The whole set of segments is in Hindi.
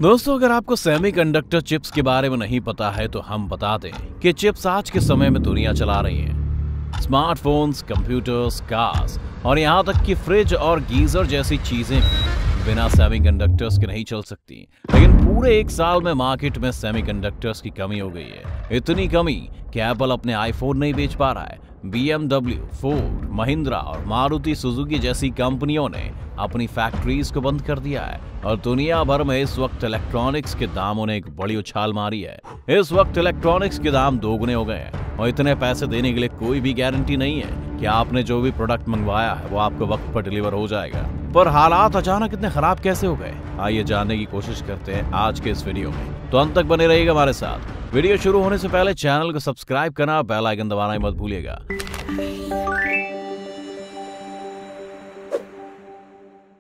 दोस्तों, अगर आपको सेमीकंडक्टर चिप्स के बारे में नहीं पता है तो हम बता दें कि चिप्स आज के समय में दुनिया चला रही हैं। स्मार्टफोन्स, कंप्यूटर्स, कार्स और यहाँ तक कि फ्रिज और गीजर जैसी चीजें भी बिना सेमीकंडक्टर्स के नहीं चल सकती। लेकिन पूरे एक साल में मार्केट में सेमीकंडक्टर्स की कमी हो गई है। इतनी कमी कि एप्पल अपने आईफोन नहीं बेच पा रहा है। BMW, फोर्ड, महिंद्रा और मारुति सुजुकी जैसी कंपनियों ने अपनी फैक्ट्रीज को बंद कर दिया है और दुनिया भर में इस वक्त इलेक्ट्रॉनिक्स के दामों ने एक बड़ी उछाल मारी है। इस वक्त इलेक्ट्रॉनिक्स के दाम दोगुने हो गए हैं और इतने पैसे देने के लिए कोई भी गारंटी नहीं है कि आपने जो भी प्रोडक्ट मंगवाया है वो आपको वक्त पर डिलीवर हो जाएगा। पर हालात अचानक इतने खराब कैसे हो गए, आइए जानने की कोशिश करते हैं आज के इस वीडियो में। तो अंत तक बने रहिएगा हमारे साथ। वीडियो शुरू होने से पहले चैनल को सब्सक्राइब करना, बेल आइकन दबाना ही मत भूलिएगा।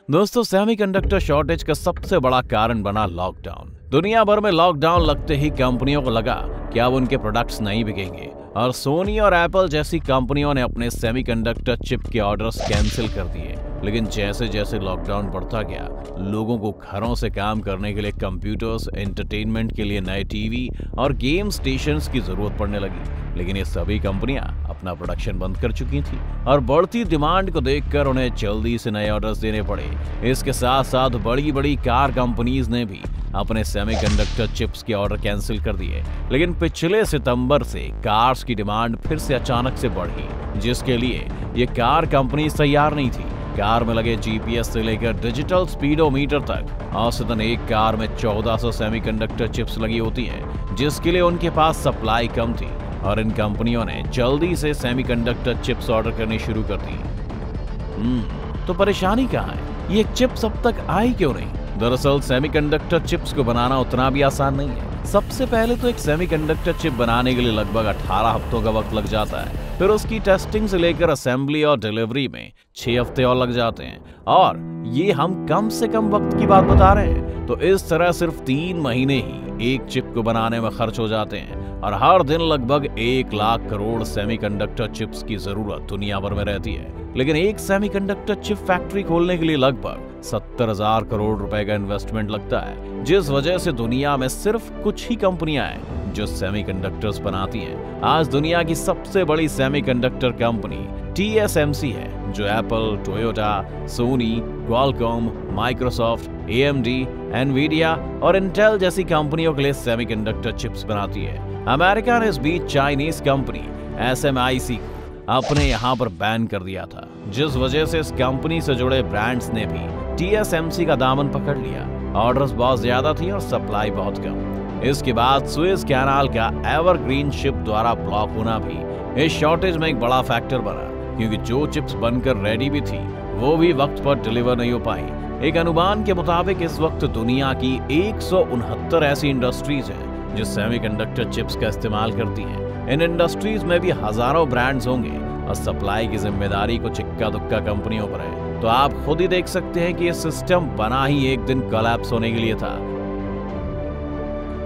दोस्तों, सेमीकंडक्टर शॉर्टेज का सबसे बड़ा कारण बना लॉकडाउन। दुनिया भर में लॉकडाउन लगते ही कंपनियों को लगा कि अब उनके प्रोडक्ट्स नहीं बिकेंगे और सोनी और एप्पल जैसी कंपनियों ने अपने सेमीकंडक्टर चिप के ऑर्डर्स कैंसिल कर दिए। लेकिन जैसे जैसे लॉकडाउन बढ़ता गया, लोगों को घरों से काम करने के लिए कंप्यूटर्स, एंटरटेनमेंट के लिए नए टीवी और गेम स्टेशंस की जरूरत पड़ने लगी। लेकिन ये सभी कंपनियां अपना प्रोडक्शन बंद कर चुकी थी और बढ़ती डिमांड को देखकर उन्हें जल्दी से नए ऑर्डर्स देने पड़े। इसके साथ साथ बड़ी बड़ी कार कंपनीज ने भी अपने सेमीकंडक्टर चिप्स के ऑर्डर कैंसिल कर दिए। लेकिन पिछले सितंबर से कार्स की डिमांड फिर से अचानक से बढ़ी, जिसके लिए ये कार कंपनी तैयार नहीं थी। कार में लगे जीपीएस से लेकर डिजिटल स्पीडोमीटर तक औसतन एक कार में 1400 सेमीकंडक्टर चिप्स लगी होती हैं, जिसके लिए उनके पास सप्लाई कम थी और इन कंपनियों ने जल्दी से सेमीकंडक्टर चिप्स ऑर्डर करनी शुरू कर दी। तो परेशानी कहाँ है? ये चिप्स अब तक आई क्यों नहीं? दरअसल सेमीकंडक्टर चिप्स को बनाना उतना भी आसान नहीं है। सबसे पहले तो एक सेमीकंडक्टर चिप बनाने के लिए लगभग 18 हफ्तों का वक्त लग जाता है। फिर उसकी टेस्टिंग से लेकर असेंबली और डिलीवरी में 6 हफ्ते और लग जाते हैं, और ये हम कम से कम वक्त की बात बता रहे हैं। तो इस तरह सिर्फ 3 महीने ही एक चिप को बनाने में खर्च हो जाते हैं और हर दिन लगभग 1 लाख करोड़ सेमीकंडक्टर चिप्स की जरूरत दुनिया भर में रहती है। लेकिन एक सेमीकंडक्टर चिप फैक्ट्री खोलने के लिए लगभग 70,000 करोड़ रुपए का इन्वेस्टमेंट लगता है, जिस वजह से दुनिया में सिर्फ कुछ ही कंपनियां हैं जो सेमीकंडक्टर्स बनाती हैं। आज दुनिया की सबसे बड़ी सेमीकंडक्टर कंपनी TSMC है, जो Apple, Toyota, Sony, Qualcomm, Microsoft, AMD, Nvidia और इंटेल जैसी कंपनियों के लिए सेमीकंडक्टर चिप्स बनाती है। अमेरिका ने इस बीच चाइनीज कंपनी SMIC को अपने यहाँ पर बैन कर दिया था, जिस वजह से इस कंपनी से जुड़े ब्रांड्स ने भी TSMC का दामन पकड़ लिया। ऑर्डर्स बहुत ज्यादा थी और सप्लाई बहुत कम। इसके बाद सुएज कैनाल का एवरग्रीन शिप द्वारा ब्लॉक होना भी इस शॉर्टेज में एक बड़ा फैक्टर बना, क्योंकि जो चिप्स बनकर रेडी भी थी वो भी वक्त पर डिलीवर नहीं हो पाई। एक अनुमान के मुताबिक इस वक्त दुनिया की 169 ऐसी इंडस्ट्रीज हैं जो सेमीकंडक्टर चिप्स का इस्तेमाल करती हैं। इन इंडस्ट्रीज में भी हजारों ब्रांड्स होंगे और सप्लाई की जिम्मेदारी कुछ इक्का दुक्का कंपनियों पर है। तो आप खुद ही देख सकते हैं कि ये सिस्टम बना ही एक दिन कोलैप्स होने के लिए था।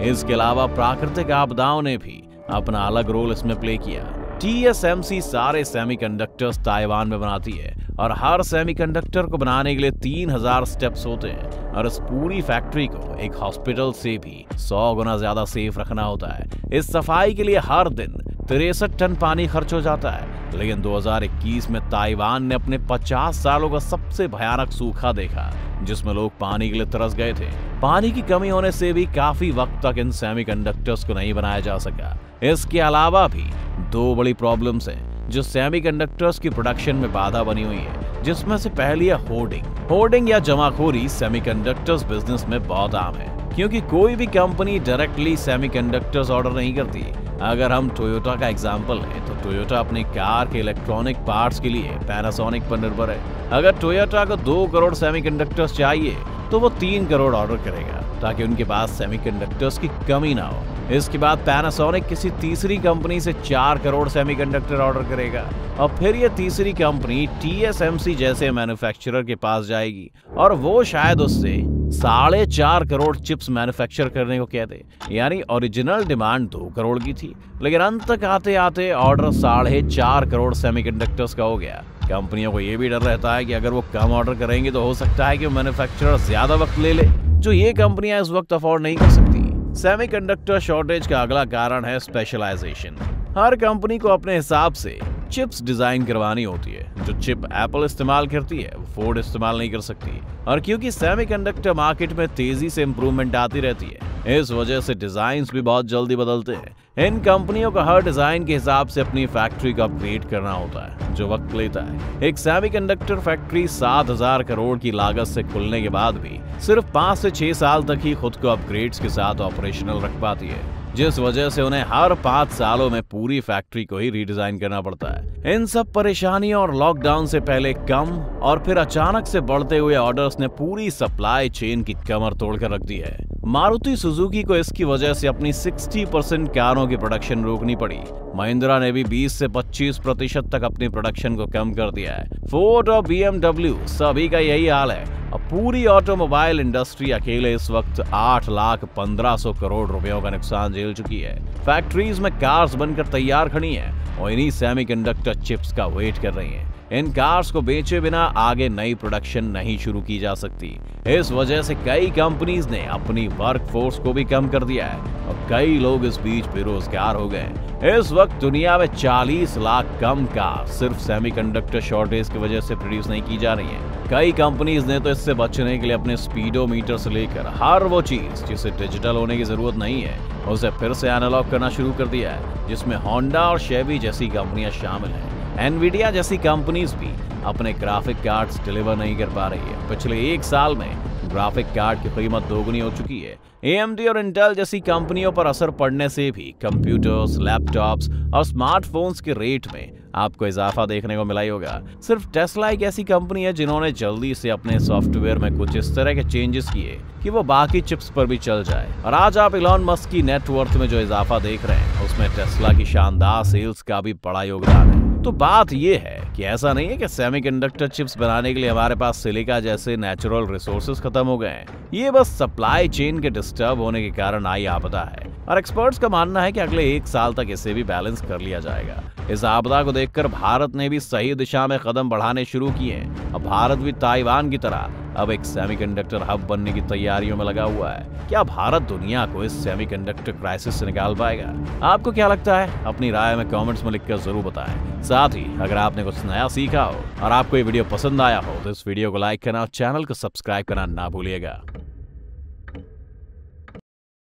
इसके अलावा प्राकृतिक आपदाओं ने भी अपना अलग रोल इसमें प्ले किया। TSMC सारे सेमीकंडक्टर्स ताइवान में बनाती है और हर सेमीकंडक्टर को बनाने के लिए 3000 स्टेप्स होते हैं और इस पूरी फैक्ट्री को एक हॉस्पिटल से भी 100 गुना ज्यादा सेफ रखना होता है। इस सफाई के लिए हर दिन 63 टन पानी खर्च हो जाता है। लेकिन 2021 में ताइवान ने अपने 50 सालों का सबसे भयानक सूखा देखा, जिसमें लोग पानी के लिए तरस गए थे। पानी की कमी होने से भी काफी वक्त तक इन सेमीकंडक्टर्स को नहीं बनाया जा सका। इसके अलावा भी 2 बड़ी प्रॉब्लम्स हैं जो सेमीकंडक्टर्स की प्रोडक्शन में बाधा बनी हुई है, जिसमें से पहली है होर्डिंग। होर्डिंग या जमाखोरी सेमीकंडक्टर्स बिजनेस में बहुत आम है, क्योंकि कोई भी कंपनी डायरेक्टली सेमीकंडक्टर्स ऑर्डर नहीं करती। अगर हम टोयोटा का एग्जांपल लें तो टोयोटा अपनी कार के इलेक्ट्रॉनिक पार्ट्स के लिए पैनासोनिक पर निर्भर है। अगर टोयोटा को 2 करोड़ सेमीकंडक्टर्स चाहिए तो वो 3 करोड़ ऑर्डर करेगा, ताकि उनके पास सेमीकंडक्टर्स की कमी ना हो। इसके बाद पैनासोनिक किसी तीसरी कंपनी से 4 करोड़ सेमीकंडक्टर ऑर्डर करेगा और फिर ये तीसरी कंपनी TSMC जैसे मैन्युफैक्चरर के पास जाएगी और वो शायद उससे 4.5 करोड़ चिप्स मैन्युफैक्चर करने को कह दे। यानी ओरिजिनल डिमांड 2 करोड़ की थी, लेकिन अंत तक आते आते ऑर्डर 4.5 करोड़ सेमीकंडक्टर्स का हो गया। कंपनियों को यह भी डर रहता है कि अगर वो कम ऑर्डर करेंगे तो हो सकता है कि मैन्युफैक्चरर ज्यादा वक्त ले ले, जो ये कंपनियां इस वक्त अफोर्ड नहीं कर सकती। सेमीकंडक्टर शॉर्टेज का अगला कारण है स्पेशलाइजेशन। हर कंपनी को अपने हिसाब से चिप्स डिजाइन करवानी होती है। जो चिप एप्पल इस्तेमाल करती है वो फोर्ड इस्तेमाल नहीं कर सकती। और क्योंकि सेमीकंडक्टर मार्केट में तेजी से इंप्रूवमेंट आती रहती है, इस वजह से डिजाइन्स भी बहुत जल्दी बदलते हैं। इन कंपनियों को हर डिजाइन के हिसाब से अपनी फैक्ट्री को अपग्रेड करना होता है, जो वक्त लेता है। एक सेमीकंडक्टर फैक्ट्री 7,000 करोड़ की लागत से खुलने के बाद भी सिर्फ 5 से 6 साल तक ही खुद को अपग्रेड्स के साथ ऑपरेशनल रख पाती है, जिस वजह से उन्हें हर 5 सालों में पूरी फैक्ट्री को ही रीडिजाइन करना पड़ता है। इन सब परेशानियों और लॉकडाउन से पहले कम और फिर अचानक से बढ़ते हुए ऑर्डर्स ने पूरी सप्लाई चेन की कमर तोड़कर रख दी है। मारुति सुजुकी को इसकी वजह से अपनी 60% कारों की प्रोडक्शन रोकनी पड़ी। महिंद्रा ने भी 20 से 25% तक अपनी प्रोडक्शन को कम कर दिया है। फोर्ड और BMW सभी का यही हाल है। अब पूरी ऑटोमोबाइल इंडस्ट्री अकेले इस वक्त 8,15,000 करोड़ रुपयों का नुकसान झेल चुकी है। फैक्ट्रीज में कार्स बनकर तैयार खड़ी हैं और इन्हीं सेमीकंडक्टर चिप्स का वेट कर रही हैं। इन कार्स को बेचे बिना आगे नई प्रोडक्शन नहीं शुरू की जा सकती। इस वजह से कई कंपनीज ने अपनी वर्कफोर्स को भी कम कर दिया है और कई लोग इस बीच बेरोजगार हो गए। इस वक्त दुनिया में 40 लाख कम कार सिर्फ सेमीकंडक्टर शॉर्टेज की वजह से प्रोड्यूस नहीं की जा रही है। कई कंपनीज ने तो इससे बचने के लिए अपने स्पीडोमीटर से लेकर हर वो चीज जिसे डिजिटल होने की जरूरत नहीं है उसे फिर से एनालॉग करना शुरू कर दिया है, जिसमें होंडा और शेवी जैसी कंपनियां शामिल हैं। एनवीडिया जैसी कंपनीज भी अपने ग्राफिक कार्ड्स डिलीवर नहीं कर पा रही है। पिछले 1 साल में ग्राफिक कार्ड की कीमत दोगुनी हो चुकी है। AMD और इंटेल जैसी कंपनियों पर असर पड़ने से भी कंप्यूटर्स, लैपटॉप्स और स्मार्टफोन्स के रेट में आपको इजाफा देखने को मिला ही होगा। सिर्फ टेस्ला एक ऐसी कंपनी है जिन्होंने जल्दी से अपने सॉफ्टवेयर में कुछ इस तरह के चेंजेस किए कि वो बाकी चिप्स पर भी चल जाए। और आज आप इलॉन मस्क की नेटवर्थ में जो इजाफा देख रहे हैं उसमें टेस्ला की शानदार सेल्स का भी बड़ा योगदान है। तो बात यह है कि ऐसा नहीं है कि सेमीकंडक्टर चिप्स बनाने के लिए हमारे पास सिलिका जैसे नेचुरल रिसोर्सेज खत्म हो गए हैं। ये बस सप्लाई चेन के डिस्टर्ब होने के कारण आई आपदा है और एक्सपर्ट्स का मानना है कि अगले 1 साल तक इसे भी बैलेंस कर लिया जाएगा। इस आपदा को देखकर भारत ने भी सही दिशा में कदम बढ़ाने शुरू किए हैं। अब भारत भी ताइवान की तरह अब एक सेमीकंडक्टर हब बनने की तैयारियों में लगा हुआ है। क्या भारत दुनिया को इस सेमीकंडक्टर क्राइसिस से निकाल पाएगा? आपको क्या लगता है? अपनी राय में कमेंट्स में लिखकर जरूर बताएं। साथ ही अगर आपने कुछ नया सीखा हो और आपको ये वीडियो पसंद आया हो तो इस वीडियो को लाइक करना और चैनल को सब्सक्राइब करना ना भूलिएगा।